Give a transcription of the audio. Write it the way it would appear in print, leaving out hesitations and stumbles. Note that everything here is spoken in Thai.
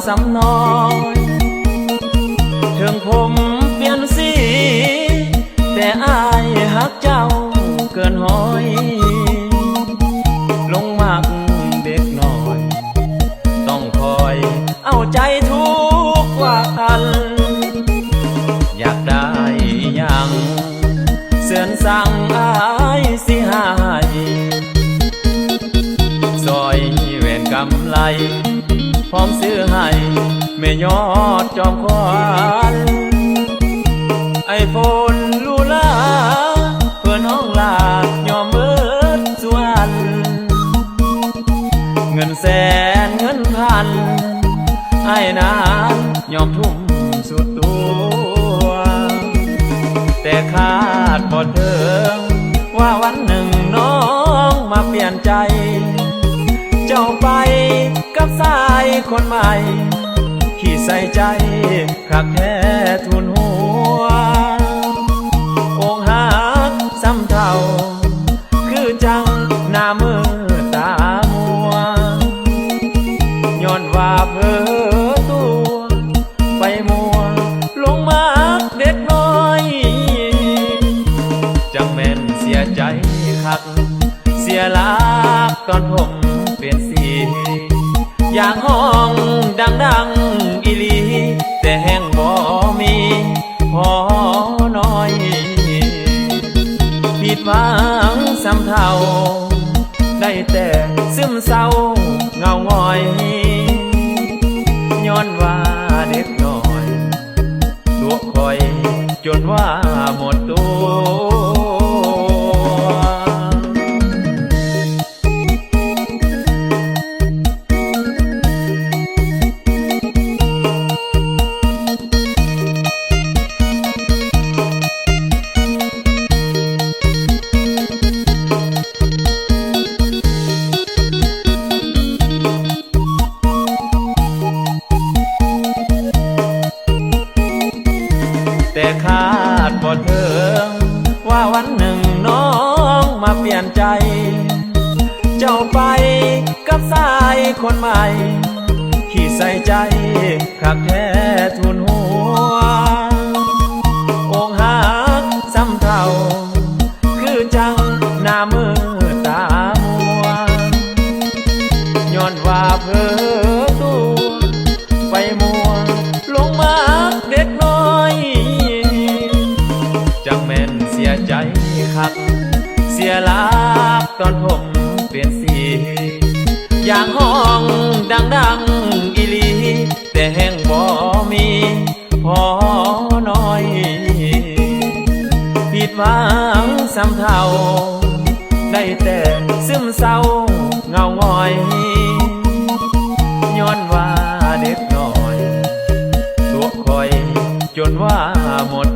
สำน้อยถึงผมเปลี่ยนสีแต่อายหักเจ้าเกินห้อยลงมักเด็กน้อยต้องคอยเอาใจทุกวันอยากได้อย่างเสื่อนสั่งอายสิหายซอยแหวนกำไลพร้อมซื้อให้แม่ยอดจอมขวัญไอโฟนลูลาเพื่อนห้องลายอมเมิดสวนเงินแสนเงินพันไอ้นานยอมทุ่มสุดตัวแต่คาดบ่ถึงว่าวันหนึ่งน้องมาเปลี่ยนใจเจ้าไปกับสายคนใหม่ขี้ใส่ใจคักแท้ทุนหัวอกหักซ้ำเท่าคือจังหน้ามือตามัวย้อนว่าเพ้อตัวไปมัวลงมาเด็กน้อยจังแม่นเสียใจคักเสียหลักตอนผมเป็นสีอย่างห้องดังอีลีแต่แห้งบ่มีพอน้อยผิดหวังซ้ำเท่าได้แต่ซึมเศร้าเงาง่อยย้อนว่าเด็กน้อยตัวคอยจนว่าหมดตัวแต่คาดบ่ถึงว่าวันหนึ่งน้องมาเปลี่ยนใจเจ้าไปกับสายคนใหม่ขี้ใส่ใจคักแท้ทุนหัวอกหักซ้ำเท่าคือจังหน้ามือตามัวย้อนว่าเพ้อตัวไปมัวลงมาเด็กน้อยจังแม่นเสียใจคักเสียหลักตอนผมเปลี่ยนสีอย่างห้องดังอีลีแต่แห้งบ่มีพอน้อยผิดหวังซ้ำเท่าได้แต่ซึมเศร้าเงาง่อยย้อนว่าเด็กน้อยตัวคอยจนว่าหมด